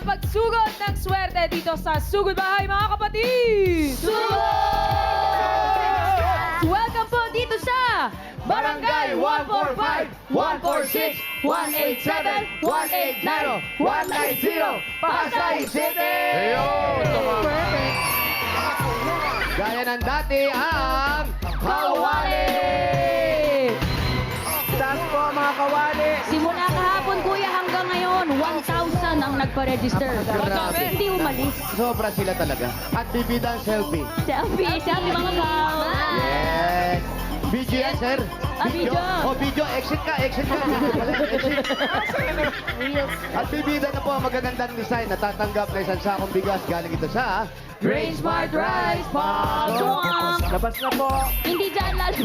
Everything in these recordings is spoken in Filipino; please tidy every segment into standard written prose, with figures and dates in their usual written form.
pagsugod ng swerte dito sa Sugod Bahay, mga kapatid! Welcome po dito sa Barangay 145, 146, 187, 180, 190, Pasay City! Perfect. Gaya ng dati ang Kawali! Taas po mga kawali. Simula kahapon, kuya, hanggang ngayon, 1,000 ang nagpa-register. Grabe. Hindi umalis. Sobra sila talaga. At bibida ang selfie. Selfie mga pao. Yes! Video yan, sir. Video. Video. Exit ka. Exit. At bibida na po ang magagandang design. Natatanggap na isang sakong bigas galing ito sa Grain Smart Rice Swamp. Labas na po. Hindi dyan lalo.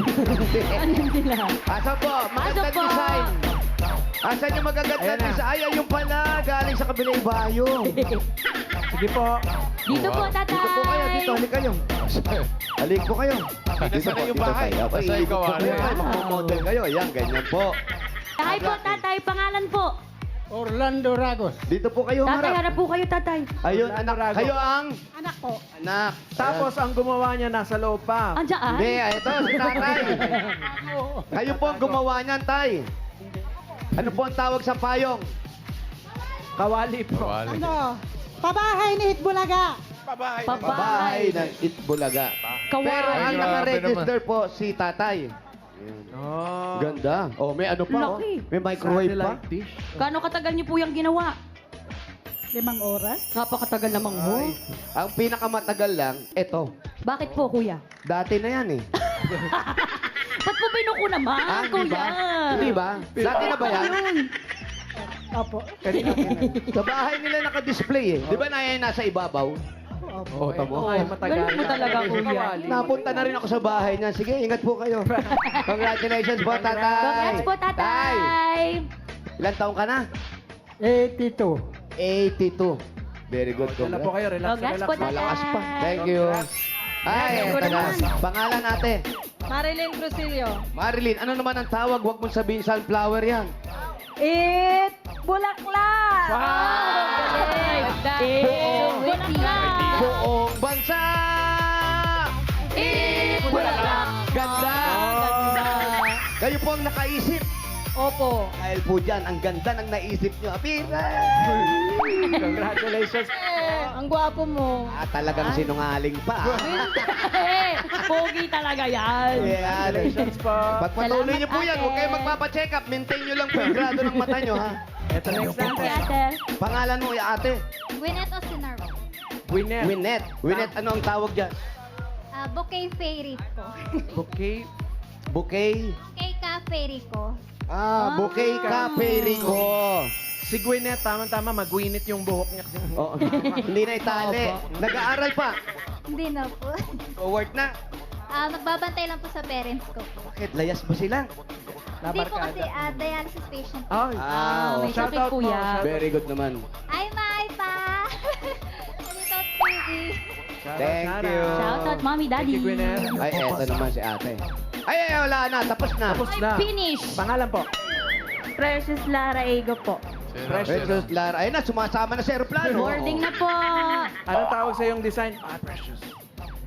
Ano sila? Asan po? Magandang Asan po? design. Asan yung magagandang Ayan na. design? Ay, ayun pala. Galing sa kabilang bayong. Sige po. Dito po, tatay. Dito po kayo. Dito. Halik kayo. Halik po kayo. Nasaan na yung bahay? Tayo. Nasa Ay, ikaw, ikot po ano? kayo. Ay, magpo-model kayo. Ayan, ganyan po. Tatay po, tatay. Pangalan po. Orlando Ragos. Dito po kayo Tatay, harap. harap po kayo, tatay. Ayun, anak. Rago. Kayo ang Anak po. anak. Tapos ang gumawa niya nasa loob pa. Andiyan. Hindi, ito, si tatay. Kayo po ang gumawa niyan, tay. Ano po ang tawag sa payong? Kawali po. Kawali. Pabahay ni Hitbulaga. Babae. Bahay ng Itbulaga. Pero Kawali. ang Grabe nakaregister po si tatay. Oh. Ganda. Oh, may ano pa, oh. Laki. May microwave pa. Satellite dish. Gano'ng katagal niyo po yung ginawa? 5 oras. Napakatagal namang ho. Ang pinakamatagal lang, ito. Bakit po, kuya? Dati na yan eh. Ba't po binuko naman, Hindi kuya? ba? Hindi ba? Dati na ba yan? Opo. Sa bahay nila naka-display eh. Di ba na yan nasa ibabaw? Opo. Oh, tamo. Ay, matagal. Galing mo talaga, kuya. Kawali. Napunta na rin ako sa bahay niya. Sige, ingat po kayo. Congratulations po, tatay. Congrats po, tatay. Ilan taong ka na? 82. 82. Very good. Dala po kayo. Relax, Congrats relax. po, tatay. Malakas pa. Thank you. Ay, Thank you taga. naman. Pangalan natin. Marilyn Crucillo. Marilyn, ano naman ang tawag? Huwag mong sabihin sunflower yan. It Bulaklak! Bulaklak. Buong bansa! Bulaklak. Ganda! Kayo po ang nakaisip. Opo. Dahil po dyan, ang ganda ng naisip nyo. Apira! Congratulations. Ang gwapo mo. Talagang sinungaling pa. Pogi talaga yan. Yan. Congratulations po. Pagpatuloy nyo po yan, Ate. huwag kayong magpapacheck up. Maintain nyo lang po yung grado ng mata nyo, ha? Ito next Thank you, natin. ate. Pangalan mo, ate? Gwyneth Osinaro. Winner. Winnet. Winnet, ano ang tawag dyan? Bouquet Fairy ko. Bouquet. Bouquet? Bouquet ka Fairy ko. Bouquet ka, Perico. Si Gwyneth, tama-tama, mag-Gwyneth yung buhok niya. Oh, hindi na itali. Nag-aaral pa. Hindi na po. Forward na. Magbabantay lang po sa parents ko po. Bakit? Layas ba sila? Hindi po kasi dialysis patient. Ay, may okay. sakit shoutout po po. yan. Very good naman. Ay, Mai pa! Dito, TV. Thank you. Shout out, mommy, daddy. Thank you, Gwyneth. Ay, eto naman si ate. Ay, wala na. Tapos na. Tapos na. Finish. Pangalan po. Precious Lara Ego po. Precious. Precious Lara. Ayun na, sumasama na sa aeroplano. Boarding na po. Anong tawag sa yung design? Precious.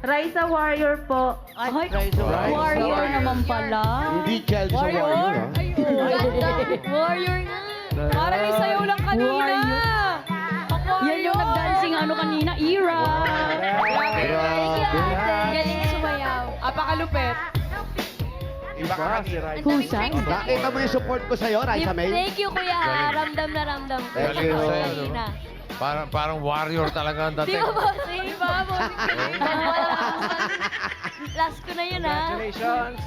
Raisa Warrior po. Ay, Rice. warrior naman pala. Hindi child sa warrior, ha? Warrior na. Parang may sayaw lang kanina. Yan yung nag-dancing ano kanina, Ira. Galing sumayaw. Apakalupit. Iba ka si Rice. Husay. Nakita mo yung support ko sa'yo, Raisa May? Thank you, kuya. Ramdam na ramdam ko. Thank Galing you. na sa'yo, no? Parang warrior talaga ang Di dating. ba, boss? Di ba, boss? Last ko na yun, ha? Congratulations.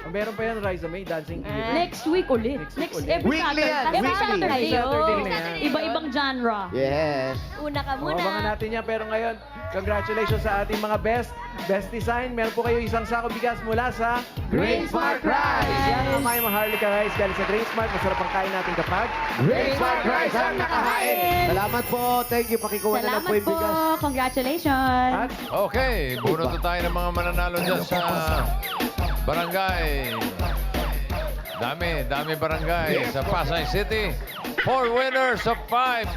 Meron pa yan, Riza May, dancing hero. Next week ulit. Next every Weekly yan, Saturday. Every weekly. Saturday. Saturday na yan. Iba-ibang genre. Yes. Una ka Abangan muna. natin yan. Pero ngayon, congratulations sa ating mga best design. Meron po kayo isang sako bigas mula sa Grain Smart Rice. Yan ang may maharlika rice galing sa Grain Smart. Masarap ang kain natin kapag Grain Smart Rice ang nakahain. Salamat po. Thank you. Pakikuha na lang po Salamat yung po. bigas. Congratulations. at Okay, bunot na tayo ng mga mananalo dyan sa barangay. Dami barangay sa Pasay City. 4 winners of 5,000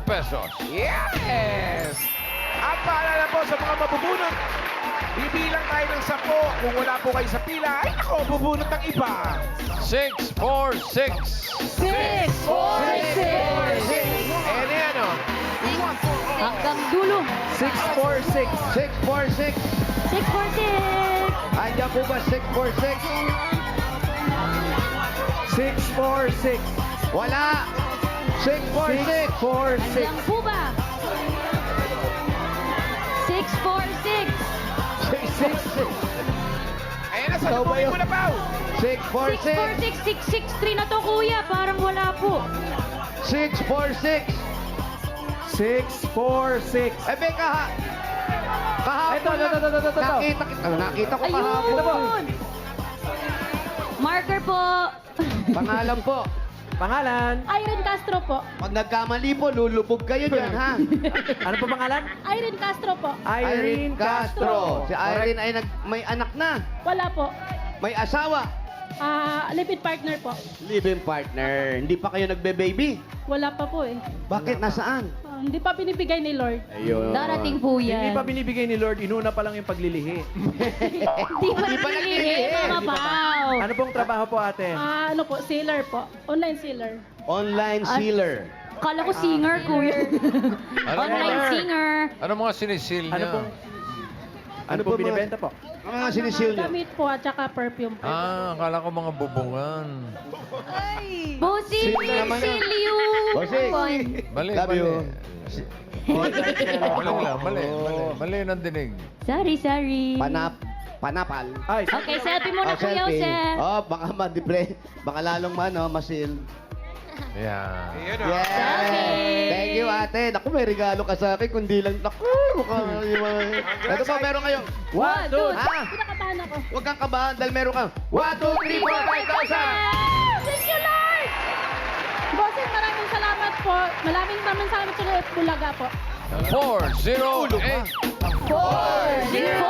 pesos. Yes! At paalala po sa mga mabubunot, bibilang tayo ng 10. Kung wala po kayo sa pila, ay ako, bubunot ng iba. 6, 4, 6. 6, 4, 6. Ayan na yan, oh. Hanggang dulo. 646. 646. 646. Andiyan po ba 646? 646. Wala. 646. 646. Andiyan po ba? 646. 646. Ayan na, salubungin mo na, Pao. 646. 646. 663 na to, kuya. Parang wala po. 646. 646. Eh, Beka, kahapon Ito. Nakita ko kahapon. Ayun. Marker po. Pangalan po. Pangalan? Irene Castro po. Pag nagkamali po, lulubog kayo dyan, ha? Ano po pangalan? Irene Castro po. Irene Castro. Si Irene ay may anak na. Wala po. May asawa. Live-in partner po. Live-in partner. Hindi pa kayo nagbe-baby. Wala pa po eh. Bakit? Nasaan? Hindi pa binibigay ni Lord. Ayun. Darating po Hindi yan. pa binibigay ni Lord, inuna pa lang yung paglilihi. Hindi pa nililihi, Mama Pao. Ano pong trabaho po, ate? Ano po, sealer po. Online sealer. Online sealer. Kala ko singer, kuya. Online singer. Ano mga sinisil Ano niya? pong Ano po po binibenta po? Ang mga sinisil niyo. Damit po at saka perfume po. Akala ko mga bubungan. Bossing, Sino naman yun? Silio. Bossing. Mali, Love mali. you. Mali lang, mali. Mali ng dinig. Sorry. Panapal. Ay, Okay, selfie muna, Kuya selfie. Joseph. Oh, baka baka lalong masil. Yan. Yes! Selfie. Thank you, ate. Naku, may regalo ka sa akin, kundi lang, naku, ito po, meron kayong, 1, 2, Pinakabahan ako. huwag kang kabahan dahil meron kang 1, 2, 3, 4, 5,000! Thank you, Lord! Bossing, maraming salamat po. Maraming salamat sa Bulaga po. 408! 408.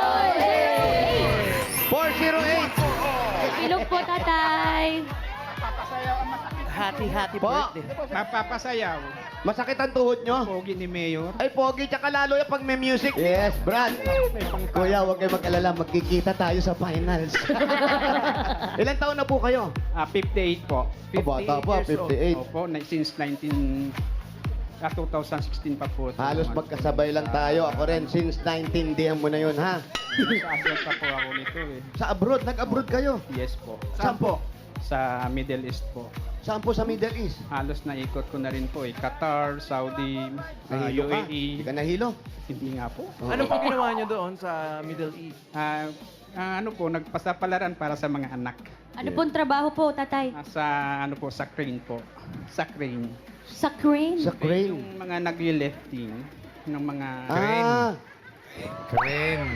408! Ilog po, tatay. happy Po, Mapapasayaw. masakit ang tuhod nyo? Pogi ni Mayor. Ay, pogi, tsaka lalo yung pag may music. Yes, Brad. Kuya, huwag kayo mag-alala, magkikita tayo sa finals. Ilan taon na po kayo? 58 po. Bata pa, 58. Opo, since 2016 pa po. Halos magkasabay lang tayo. Ako rin, since 19, diyan mo na yun, ha? Nasa pa po ako nito eh. Sa abroad, nag-abroad kayo. Yes po. Saan po? Sa Middle East po. Saan po sa Middle East? Halos naikot ko na rin po eh. Qatar, Saudi, Nahilo ka? UAE. Hindi ka nahilo? Hindi nga po. Ano po ginawa niyo doon sa Middle East? Ano po, nagpasapalaran para sa mga anak. Ano pong trabaho po, tatay? Sa ano po, sa crane po. Sa crane. Sa crane. Sa crane. Yung mga nag-lifting ng mga... Ah, Crane. Crane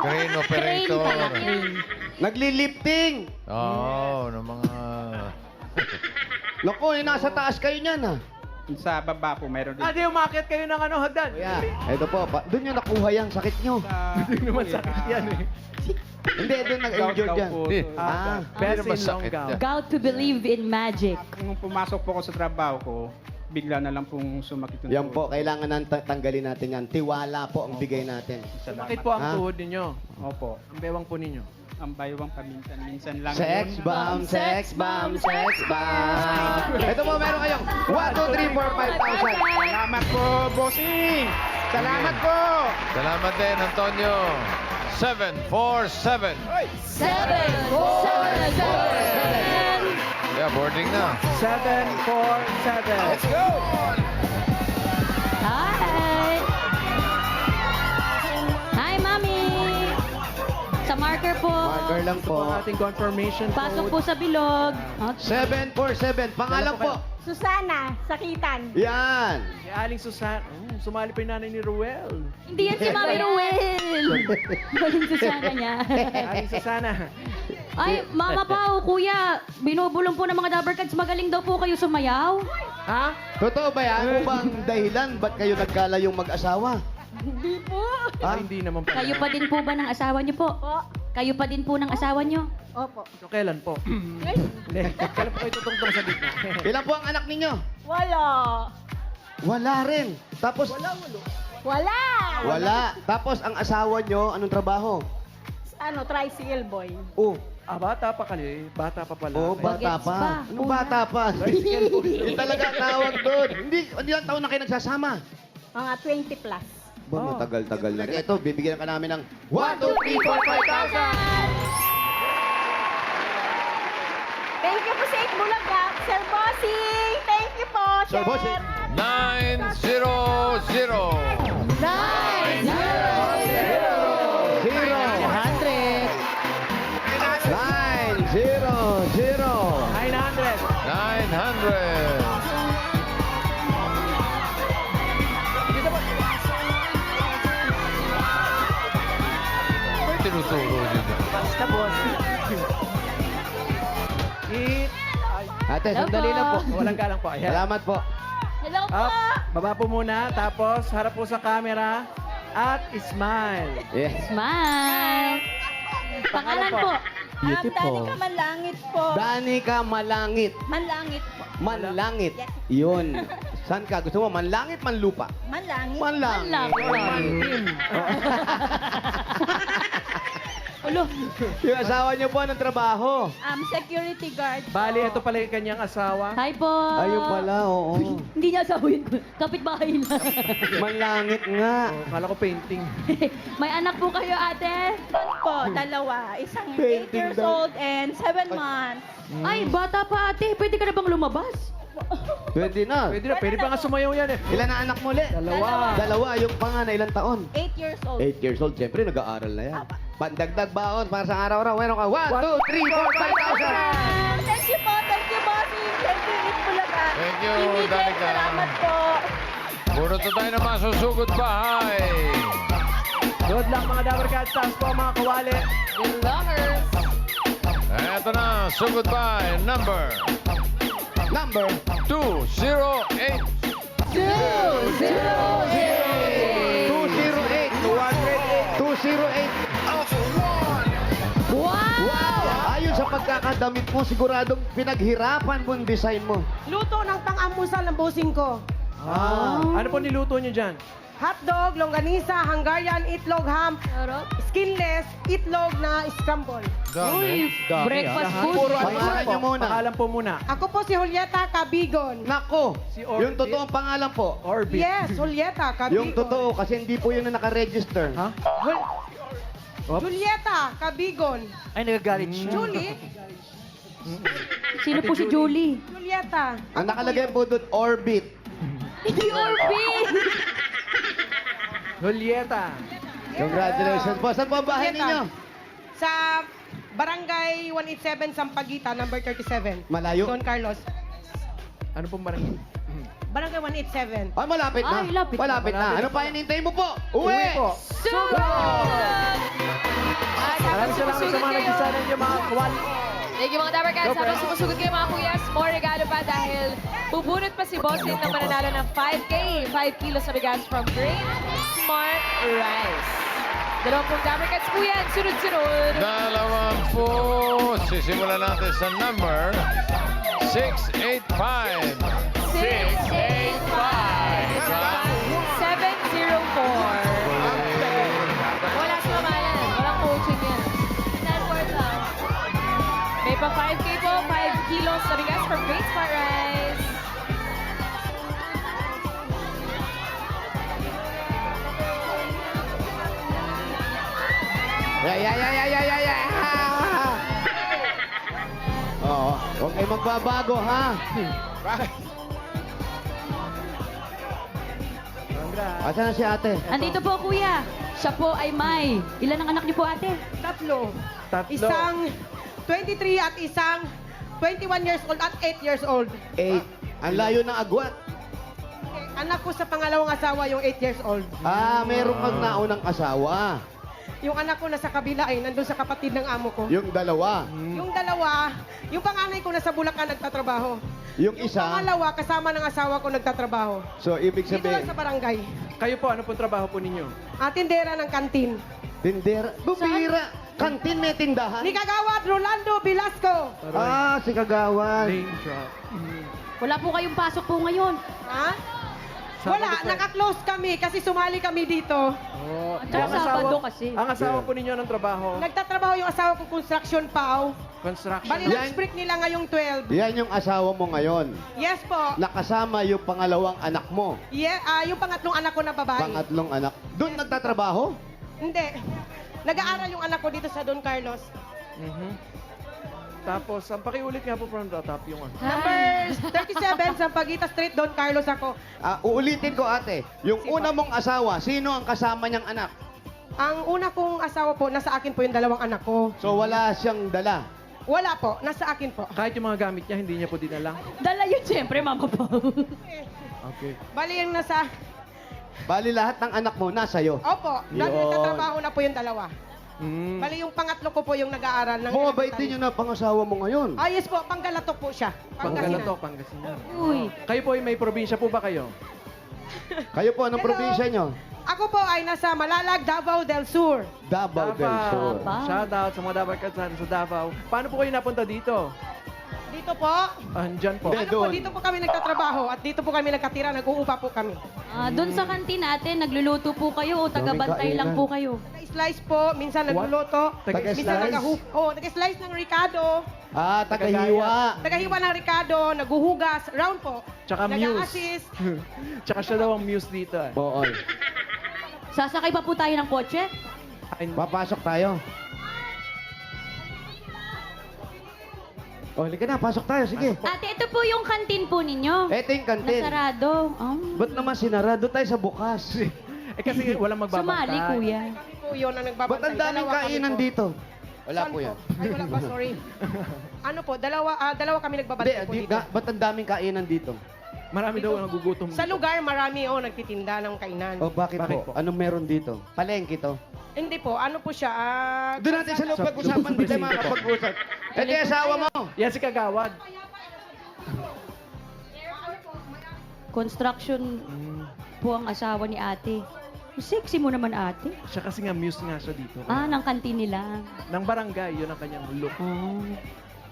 Crane operator. pala yun. nagli-lifting. Oo, ng mga... Naku, nasa taas kayo niyan, ha? Sa baba po, mayroon din. Di umakit kayo ng hagdan. Kuya, ito po, doon yung nakuha yung sakit nyo. Hindi naman sakit yan eh. Hindi, doon nag-injured yan. Best naman in long sakit gown. yan. Gout to believe in magic. Nung pumasok po ako sa trabaho ko, bigla na lang pong sumakit yung Yan tuhod. po, kailangan tanggalin natin yan. Tiwala po ang bigay natin. Salamat. Bakit po ang Ha? tuhod ninyo? Opo. Ang bewang po ninyo? Ang baywang paminsan-minsan lang. Sex yun. bomb, sex bomb, sex bomb. Ito po, meron kayong 1, 2, 3, 4, 5,000. Salamat po, bossing! Salamat po! Salamat din, Antonio. 747. 747. Yeah, boarding na. 747. Let's go! Hi! Hi, Mami! Sa marker po. Marker lang Ito po ang po. ating confirmation Pasok code. po sa bilog. 747. Pangalan po. Susana, Sakitan. Yan. Si Aling Susan. Sumali pa yung nanay ni Ruel. Hindi yan si Mami Ruel. Maling Susana niya. Aling Susana. Ay, Mama Pao, Kuya, binubulong po ng mga Dabbercats. Magaling daw po kayo sumayaw. Ha? Totoo ba yan? Ano ba ang dahilan? Ba't kayo nagkalayong mag-asawa? Hindi po. Ah, hindi naman pala. Kayo pa din po ba ng asawa niyo po? Po. Kayo pa din po ng asawa niyo? Opo. So, kailan po? Hindi. Kailan po kayo tutungtong sa gitna? Ilan po ang anak ninyo? Wala. Wala rin. Tapos, Wala! wala. Tapos, ang asawa nyo, anong trabaho? Ano, tricycle boy. Oh, Bata pa kayo. Bata pa pala. oh, bata Bagets pa. pa. Anong bata pa? Yung talaga ang tawag doon. Hindi lang taon na kayo nagsasama. Mga 20 plus. Ba, matagal-tagal na rin. Ito, bibigyan ka namin ng 1, 2, 3, 4, 5,000! Thank you po sa Bulaga. Sir Bossing. Thank you po, Sir Bossing. 900. 900. May tinuturo dito. Basta, boss. Ate, Hello sandali po. lang po. Walang galang po. Ayan. Salamat po. Hello po. Up, baba po muna. Tapos, harap po sa camera. At smile. Yes. Smile! Pangalan po. Danica Manlangit po. Danica Malangit. Manlangit po. Manlangit. Yun. Saan ka? Gusto mo manlangit, manlupa? Manlangit. Manlangit. Ulo. Yung asawa niyo po, anong trabaho? Security guard. Bali, ito pala yung kanyang asawa. Hi po. Ayun pala, oo. Hindi niya asawa yun. Kapitbahay na. Manlangit nga. Oh, kala ko painting. May anak po kayo, ate? Po, dalawa. Isang 8 Painting years daw. old and 7 months. Ay, bata pa, ate. Pwede ka na bang lumabas? Pwede na. Pwede pa nga sumayaw yan eh. Ilan na anak mo ulit? Dalawa. Yung panganay, ilang taon? 8 years old. 8 years old. Siyempre, nag-aaral na yan. Pandagdag baon para sa araw-araw. Meron ka 1, 2, 3, 4, 5,000. Thank you po. Thank you, bossing. Thank you, Eat Bulaga. Thank you, Imigay, Danica. salamat po. Bunot na tayo ng masusugod bahay. Good luck mga Dabber Cats. Taas po mga kawali. Belongers. Eto na, sugod bahay number Number 208. 208. Wow! Ayon sa pagkakadamit mo, siguradong pinaghirapan mo ang design mo. Luto ng pang-amusal ng busing ko. Ano po niluto niyo dyan? Hotdog, longganisa, Hungarian, itlog, ham, skinless, itlog na scramble. Uy, breakfast food. Puro ano Pangalan po? niyo muna. Pangalan po muna. Ako po si Julieta Cabigon. Nako, Si Orbit. yung totoong pangalan po. Orbit. Yes, Julieta Cabigon. Yung totoo, kasi hindi po yun na nakaregister. Ha? Julieta Cabigon. Ay, nagagalit siya. Julie? Sino po si Julie? Julieta. Ang nakalagay po doon, Orbit. Hindi Orbit! Julieta. Congratulations po. Saan po ang bahay Julieta. ninyo? Sa Barangay 187, Sampaguita, number 37. Malayo? Don Carlos. Ano pong barangay? Barangay 187. Ay, malapit na. Ay, lapit na. Malapit na. Ano pa hinihintay mo po? Uwi Uwi! po. Maraming salamat sa mga nagsasalan niyo mga kawali. Thank you mga Dabber Cats. Habang sumusugod kayo mga kuyas, more regalo pa dahil bubunot pa si Bossing na mananalo ng 5K, 5 kilos na bigas from Grain Smart Rice. 20 Dabber Cats po yan, sunod-sunod. 20. Sisimulan natin sa number 685. 704. Wala sa kamalan. Walang coaching yan. May pa 5K po, 5 kilos na bigas from Great Smart Rice. Oo. Huwag kayo magbabago, ha? Asan na si ate? Andito po, kuya. Siya po ay May. Ilan ang anak niyo po, ate? Tatlo. Tatlo. Isang 23 at isang 21 years old at 8 years old. 8. Ang layo ng agwat. Anak ko sa pangalawang asawa, yung 8 years old. Ah, meron kang naunang asawa. Yung anak ko nasa kabila ay nandun sa kapatid ng amo ko. Yung dalawa. Yung dalawa, yung panganay ko nasa Bulacan nagtatrabaho. Yung Yung isa. pangalawa, kasama ng asawa ko nagtatrabaho. So, ibig Dito lang sabihin, sa barangay. Kayo po, ano pong trabaho po ninyo? Tindera ng kantin. tindera. Bumira. Kantin may tindahan? Ni Kagawad Rolando Velasco. Ah, si Kagawan. Name drop. Wala po kayong pasok po ngayon. Ha? Sabado Wala, pa. naka-close kami kasi sumali kami dito. Oh. Tsaka Sabado kasi. Ang asawa po ninyo ng trabaho, Nagtatrabaho yung asawa ko construction pao. construction. Bali Yan. lunch break nila ngayong 12. Yan yung asawa mo ngayon. Yes po. Nakasama yung pangalawang anak mo. Yung pangatlong anak ko na babae. Pangatlong anak. Doon nagtatrabaho? Hindi. Nag-aaral yung anak ko dito sa Don Carlos. Mhm. Tapos, ang pakiulit nga po from the top yung ano. Number 37, Sampaguita Street, Don Carlos ako. Uulitin ko ate, yung una mong asawa, sino ang kasama niyang anak? Ang una kong asawa po, nasa akin po yung dalawang anak ko. So wala siyang dala. Wala po, nasa akin po. Kahit yung mga gamit niya, hindi niya po dinala. Dala yun siyempre, Mama Pao. Okay. Bali yung nasa... Bali lahat ng anak mo nasa'yo. Opo, dahil Yun. nagtatrabaho na po yung dalawa. Mm. Bali yung pangatlo ko po yung nag-aaral ng... Bumabait din yun na pangasawa mo ngayon. Ah, yes po, Panggalatok po siya. Panggalatok, Pangasinan. Uy. Kayo po ay may probinsya po ba kayo? Kayo po, anong Hello. probinsya nyo? Ako po ay nasa Malalag, Davao del Sur. Davao del Sur. Davao. Shout out sa mga Davao Katsan sa Davao. Paano po kayo napunta dito? Dito po, Andyan po. Hindi. ano po, doon. dito po kami nagtatrabaho at dito po kami nagkatira, nag-uupa po kami. Doon sa kantin natin, nagluluto po kayo o tagabantay lang po kayo? Nag-slice po, minsan nagluluto, Taga-slice? minsan nag-slice ng Ricardo, Tagahiwa. nagahiwa ng Ricardo, naguhugas, round po. Tsaka muse. Nag-assist. Tsaka siya daw ang muse dito eh. Oo. Sasakay pa po tayo ng kotse? Papasok tayo. O, halika na, pasok tayo, sige. Ate, ito po yung kantin po ninyo. Eto yung kantin. Nasarado. Ba't naman sinara? Doon tayo sa bukas. Eh kasi walang magbabantay. Sumali, kuya. Po yun ang Ba't nagbabantay. ang daming Dalawa kami kainan po. dito? Wala Saan po yan. Ay, wala pa, sorry. Ano po, dalawa kami nagbabantay po dito. Ba't ang daming kainan dito? Marami daw ang nagugutom Sa dito. lugar, marami nagtitinda ng kainan. O, bakit Bakit po? po? Anong meron dito? Palengke to. Hindi po, ano po siya? Doon natin sa loob Sa- pag-usapan, di tayo sa- makakapag-usap. Ito yung asawa mo. Yan si Kagawad. Construction po ang asawa ni ate. Sexy mo naman, ate. Siya kasi nga muse nga siya dito. Ng kantin nila. Ng barangay, yun ang kanyang look. Oh.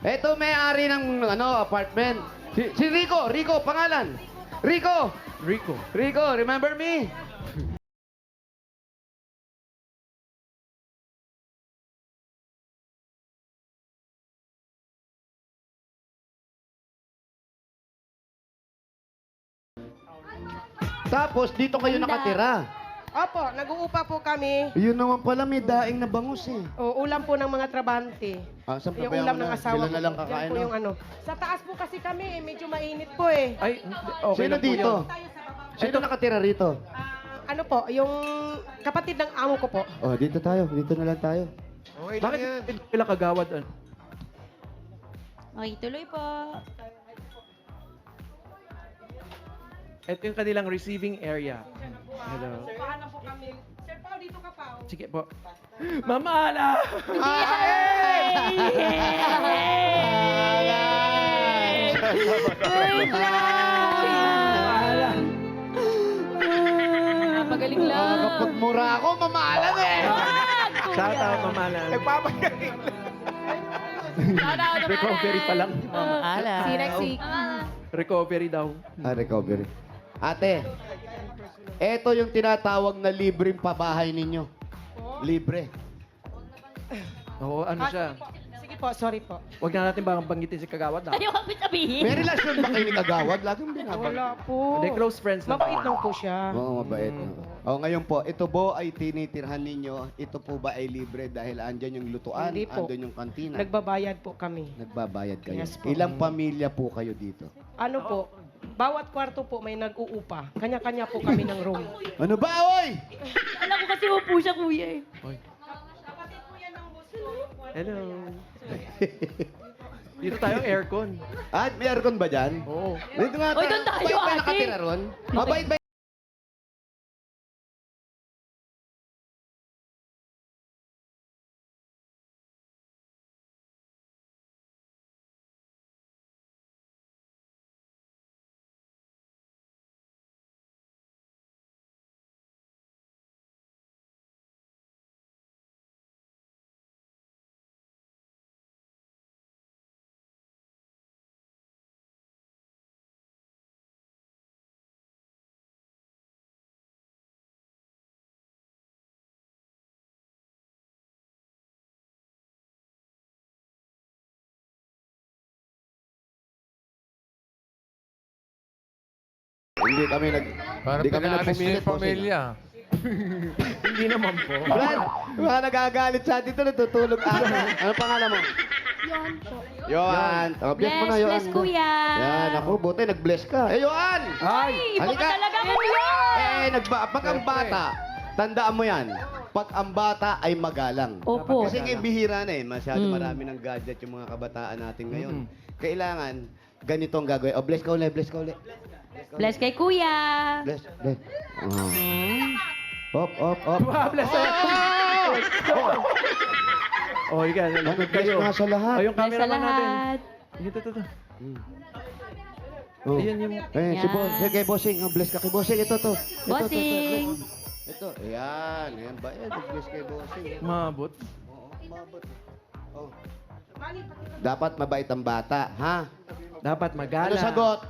Ito may-ari ng apartment. Si Rico. Rico, pangalan. Rico. Rico. Rico, remember me? Tapos, dito kayo Handa. nakatira. Opo, nag-uupa po kami. Yun naman pala, may daing na bangus eh. O, ulam po ng mga trabante. Saan pa Yung ba yan ulam na? ng asawa Sila na lang Yan kakain, po no? yung ano. Sa taas po kasi kami, medyo mainit po eh. Ay, okay Sino lang po dito? yun. Tayo sa baba. Sino nakatira rito? Ano po, yung kapatid ng amo ko po. Oh, dito tayo. Dito na lang tayo. Okay lang Bakit yan. sila Kagawad? Ano? Okay, tuloy po. Ito yung kanilang receiving area. Hello. Paano po kami? Sir Pao, dito ka Pao. Sige po. Mama Ala! Ala! Magaling lang. Kapag mura ako, mamaalam eh. Shout out, Mama Ala. Nagpapagaling lang. Shout out naman. Recovery pa lang. Sineksik. Recovery daw. Recovery. Ate, eto yung tinatawag na libreng pabahay ninyo. Libre. Oo, ano siya? Sige po, sorry po. Huwag na natin banggitin si Kagawad. Ha? Ayaw kami sabihin. May relasyon ba kayo ni Kagawad? Laging binabag. Wala po. Hindi, close friends lang. Mabait lang po siya. Oo, mabait. O, ngayon po, ito po ay tinitirhan ninyo. Ito po ba ay libre dahil andyan yung lutuan, Hindi po. andyan yung kantina. Nagbabayad po kami. Nagbabayad kayo. Yes po. Ilang pamilya po kayo dito? Ano po, bawat kwarto po may nag-uupa. Kanya-kanya po kami ng room. Ano ba, oy? Alam ko kasi upo siya, kuya eh. Oy. Hello. Dito tayo aircon. At may aircon ba dyan? Oo. Dito nga Oy, doon tayo, Mabait ba ate. nakatira ron? Mabait ba Hindi kami Parang hindi kami pinaalis niyo nagpumilit, yung pamilya. Hindi naman po. Brad, mga nagagalit sa atin ito, natutulog ata. Ano pangalan mo? Yon po. Yohan. Oh, bless mo na, Yohan. Bless, kuya. Yan, ako, buti, nag-bless ka. Eh, Yohan! Ay! Iba Halika. ka talaga ngayon. Pag ang bata, tandaan mo yan, pag ang bata ay magalang. Opo. Kasi ngayon bihira na eh, masyado marami ng gadget yung mga kabataan natin ngayon. Kailangan, ganito ang gagawin. Oh, bless ka ulit, bless ka ulit. Bless kay kuya. Bless, bless. Op, op, op. Bless Oh, ikaw. Bless nga sa lahat. Oh, yung Bless sa cameraman natin. lahat. Ito. Oh. Ayan yung... Eh, si Yan. Boss, kay Bossing. Oh, bless ka kay Bossing. Ito, to. Bossing. Ito. Ayan. Ayan ba? Ayan, bless kay Bossing. Mabot. Oo, mabot. Oh. Dapat mabait ang bata, ha? Dapat magala. Ano sagot?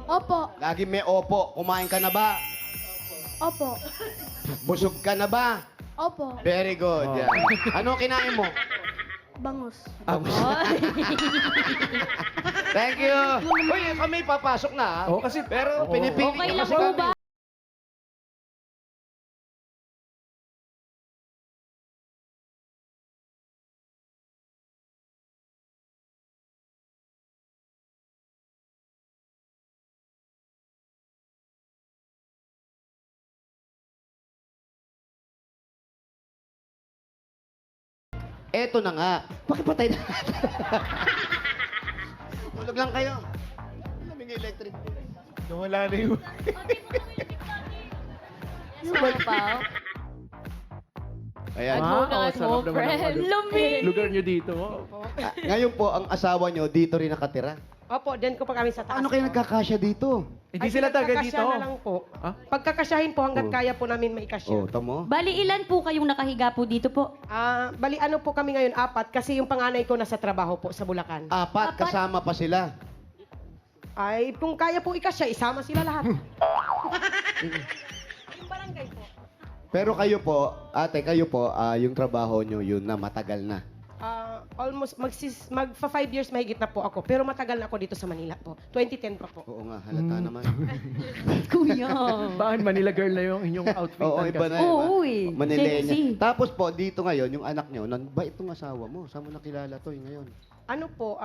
Opo. Lagi may opo. Kumain ka na ba? Opo. Busog ka na ba? Opo. Very good. Oh. Yan. Ano kinain mo? Bangus. Thank you. Uy, kami papasok na, ha? Oo, kasi... Pero Oo. pinipili Okay niyo lang kasi po kami. ba? Eto na nga. Pakipatay na. Tulog lang kayo. Lamig yung electric. Wala na yung... Sumapaw. Ayan. Ah, At home, sarap naman ang friend. lugar nyo dito. Ngayon po, ang asawa nyo dito rin nakatira. Opo, dyan ko pa kami sa taas. Ano kayo nagkakasya dito? Hindi sila taga dito. Pagkakasya na lang po. Ha? Pagkakasyahin po hanggat Oh. kaya po namin maikasya. Oh, tamo? Bali, ilan po kayong nakahiga po dito po? Bali ano po kami ngayon, 4, kasi yung panganay ko nasa trabaho po sa Bulacan. Apat, kasama pa sila. Ay, kung kaya po ikasya, isama sila lahat. Pero kayo po, ate, kayo po, yung trabaho nyo, yun na, matagal na. Almost magfa 5 years mahigit na po ako. Pero matagal na ako dito sa Manila po. 2010 pa po. Oo nga, halata naman. Kuya. Bakit Manila girl na yung inyong outfit? Oo, iba na. Oo, eh. Manilenya. Sexy. Tapos po, dito ngayon, yung anak nyo, ba itong asawa mo? Saan mo nakilala to ngayon? Ano po,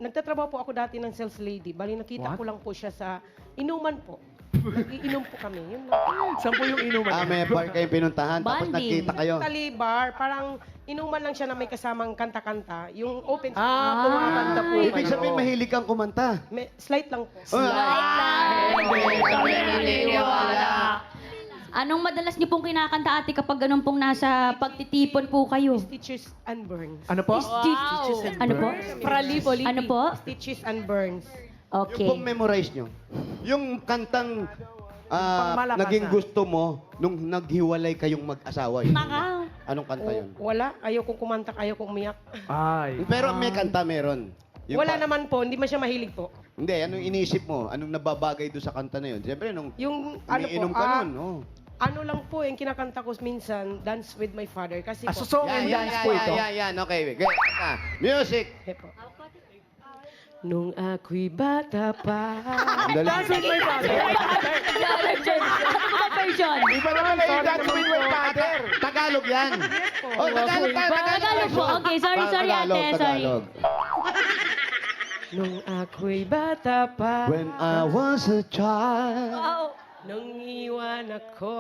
nagtatrabaho po ako dati ng sales lady. Bali, nakita What? ko lang po siya sa inuman po. Nag-iinom po kami. Yun lang. Saan po yung inuman? May bar kayong pinuntahan, tapos Bonding. nagkita kayo. Tali bar, parang inuman lang siya na may kasamang kanta-kanta. Yung open Kumakanta po. Ibig sabihin, mahilig kang kumanta. Slight lang po. Anong madalas niyo pong kinakanta ate kapag ganun pong nasa pagtitipon po kayo? Stitches and burns. Ano po? Ano po? Prali-poli. Ano po? Stitches and burns. Okay. Yung pong memorize nyo, yung kantang Pangmalakasan. naging gusto mo nung naghiwalay kayong mag-asawa. Yun. Naka. Anong kanta yun? Wala. Ayaw kong kumanta, ayaw kong umiyak. Ay. Pero may kanta meron. Yung Wala pa- naman po, hindi man siya mahilig po. Hindi, anong inisip mo? Anong nababagay doon sa kanta na yun? Siyempre, nung Yung umiinom ka nun. Oh. ano lang po, yung kinakanta ko minsan, Dance with my father. Kasi po, Song and dance po ito. Yan. Okay, okay. Music. Eh po. Nung ako'y bata pa. Dali. Dance with my father. Ano version? Iba naman na yung Dance with my father. Tagalog yan. Oh, Tagalog tayo. Tagalog po. Okay, sorry ate. Sorry. Tagalog. Nung ako'y bata pa. When I was a child. Nung iwan ako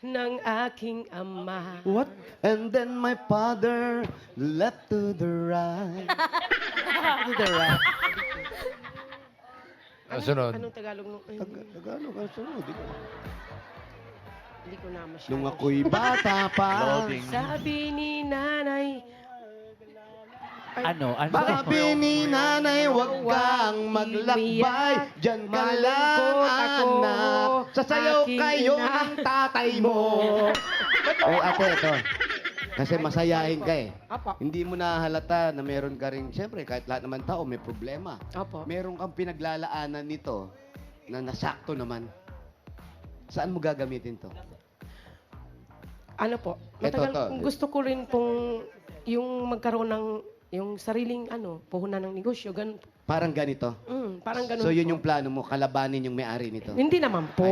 ng aking ama. What? And then my father left to the right. Sunod. Anong Tagalog nung... Ay, Tagalog, ang sunod. hindi ko na masyado. Nung ako'y bata pa. Loading. Sabi ni nanay, Ano? Sabi ni nanay, huwag kang maglakbay. Diyan ka lang, Malungkot ako, anak. Sasayaw aking kayo ina. ng tatay mo. Eh, ate, ito. Kasi masayahin ka eh. Apo. Hindi mo nahalata na meron ka rin, siyempre, kahit lahat naman tao may problema. Opo. Meron kang pinaglalaanan nito na nasakto naman. Saan mo gagamitin to? Ano po? Ito, Matagal, to. gusto ko rin pong yung magkaroon ng yung sariling puhunan ng negosyo. Parang ganito. Parang ganun So yun po. yung plano mo, kalabanin yung may-ari nito. Hindi naman po.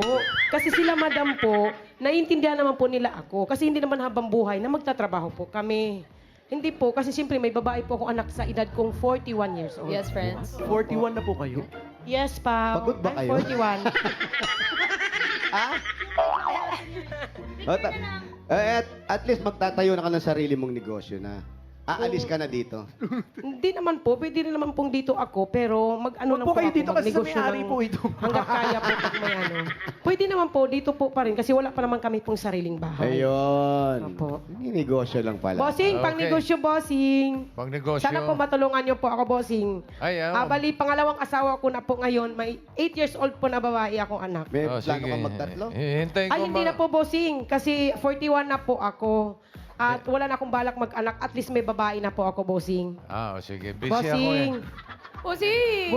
Kasi sila madam po, naiintindihan naman po nila ako. Kasi hindi naman habang buhay na magtatrabaho po kami. Hindi po, kasi siyempre may babae po akong anak sa edad kong 41 years old. Yes, friends. 41 na po kayo. Yes, pa. Pagod ba kayo? I'm 41. Ah? At least magtatayo na ka ng sarili mong negosyo na. Aalis ka na dito. Hindi naman po, pwede rin naman pong dito ako, pero mag-ano Huwag lang po po kayo ako, dito kasi sa magnegosyo may-ari ng po ito. hanggang kaya po pag may Pwede naman po, dito po pa rin, kasi wala pa naman kami pong sariling bahay. Ayun. Opo. Negosyo lang pala. Bossing, Okay. pang negosyo, bossing. Pag negosyo. Sana po matulungan niyo po ako, bossing. Ay, Bali, pangalawang asawa ko na po ngayon, may 8 years old po na babae akong anak. May Oh, plano sige. ka magtatlo? Hintayin ko Ay, hindi na po, bossing, kasi 41 na po ako. At wala na akong balak mag-anak, at least may babae na po ako, bossing. Sige. Busy Bossing. ako Bossing!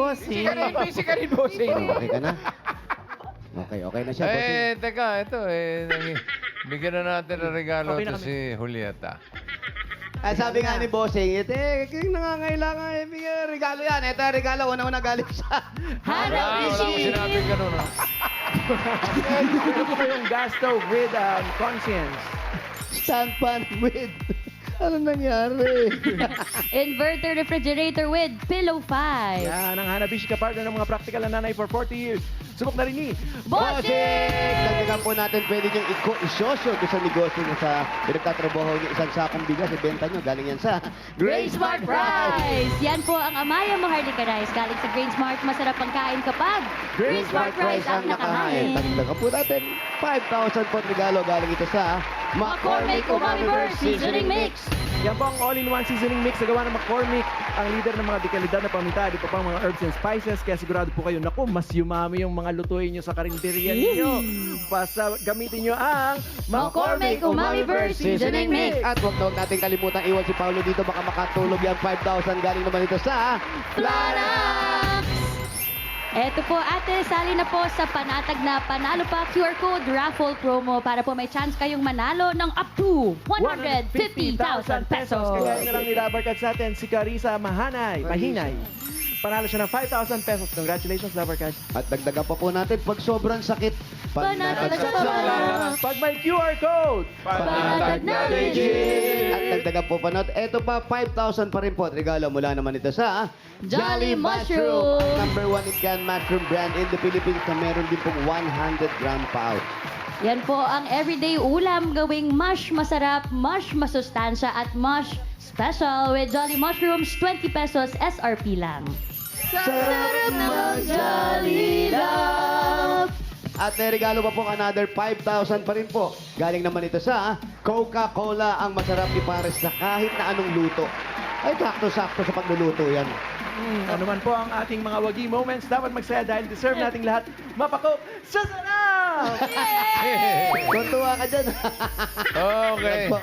Busy ka rin, bossing. Okay ka na? Okay na siya, bossing. Teka, ito bigyan na natin ng regalo Okay na to kami. si Julieta. Sabi nga ni bossing, kung nangangailangan, bigyan regalo yan. Ito yung regalo, unang-una galing sa... Wala ko sinabi ganun. Meron po kayong gas stove with conscience. Stand pan with... Ano nangyari? Inverter refrigerator with Pillow 5. Yan, ang Hanabishi ka-partner ng mga practical na nanay for 40 years. Subok na rin ni Bossing! Dagdagan po natin, pwede niyong isosyo doon sa negosyo niyo sa pinagtatrabaho niyo. Isang sakong bigas, ibenta niyo. Galing yan sa Grain Smart Rice! Yan po ang Amaya Maharlika Rice. Galing sa Grain Smart, masarap ang kain kapag Grain Smart Rice ang nakahain. Dagdagan po natin, 5,000 po regalo. Galing ito sa McCormick Umami Burst Seasoning Mix. Yan po ang all-in-one seasoning mix na gawa ng McCormick, ang leader ng mga dekalidad na paminta, di pa pang mga herbs and spices. Kaya sigurado po kayo, naku, mas yumami yung mga lutuin nyo sa karinderya ninyo. Basta gamitin nyo ang McCormick Umami Burst Seasoning Mix. At huwag na huwag natin kalimutan iwan si Paolo dito. Baka makatulog yan 5,000. Galing naman ito sa Planax! Eto po, ate, sali na po sa panatag na Panalo Pa QR Code Raffle Promo para po may chance kayong manalo ng up to 150,000 pesos. Kagaya na lang ni Rubber Cats natin, si Carissa Mahinay. Panalo siya ng 5,000 pesos. Congratulations, Rubber Cats. At dagdagan pa po natin, pag sobrang sakit, Panatag panatag sa pala. Pag may QR code, Panatag na legit. At dagdagan po pa natin, eto pa, 5,000 pa rin po. At regalo mula naman ito sa Jolly Mushroom. Number 1 in can mushroom brand in the Philippines na meron din pong 100-gram pouch. Yan po ang everyday ulam gawing mush masarap, mush masustansya at mush special with Jolly Mushrooms, 20 pesos SRP lang. Sarap ng Jolly Love! At may regalo pa po another 5,000 pa rin po. Galing naman ito sa Coca-Cola, ang masarap ipares sa kahit na anong luto. Ay, sakto-sakto sa pagluluto yan. ano man po ang ating mga wagi moments, dapat magsaya dahil deserve nating lahat mapako sa sarap! Tuntua ka dyan. Okay.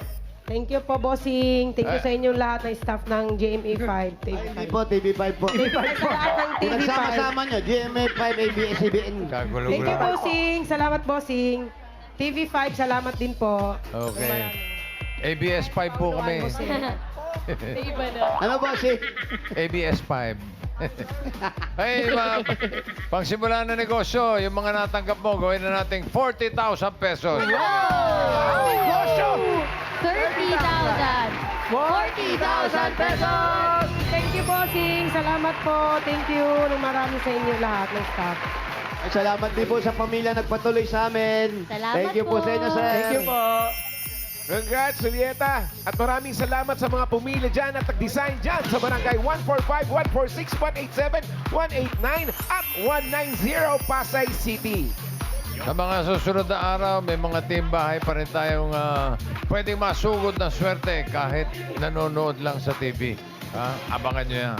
Thank you po, bossing. Thank you sa inyong lahat ng staff ng GMA5. Ay, hindi po, TV5 po. Sa lahat ng TV5. Pinagsama-sama nyo, GMA5, ABS-CBN. Kagulo-gulo. Thank you, bossing. Salamat, bossing. TV5, salamat din po. Okay. ABS 5 po kami. Iba na. Ano ba si? ABS 5. Hey, pangsimula ng negosyo, yung mga natanggap mo, gawin na nating 40,000 pesos. 30,000! 40,000 pesos! Thank you, bossing. Salamat po. Thank you ng marami sa inyo lahat ng staff. Ay, salamat din po sa pamilya nagpatuloy sa amin. Salamat Thank you po po. sa inyo, sir. Thank you po. Congrats, Julieta. At maraming salamat sa mga pumili dyan at nag-design dyan sa barangay 145, 146, 187, 189 at 190 Pasay City. Sa mga susunod na araw, may mga team bahay pa rin tayong pwedeng masugod ng swerte kahit nanonood lang sa TV. Abangan nyo yan.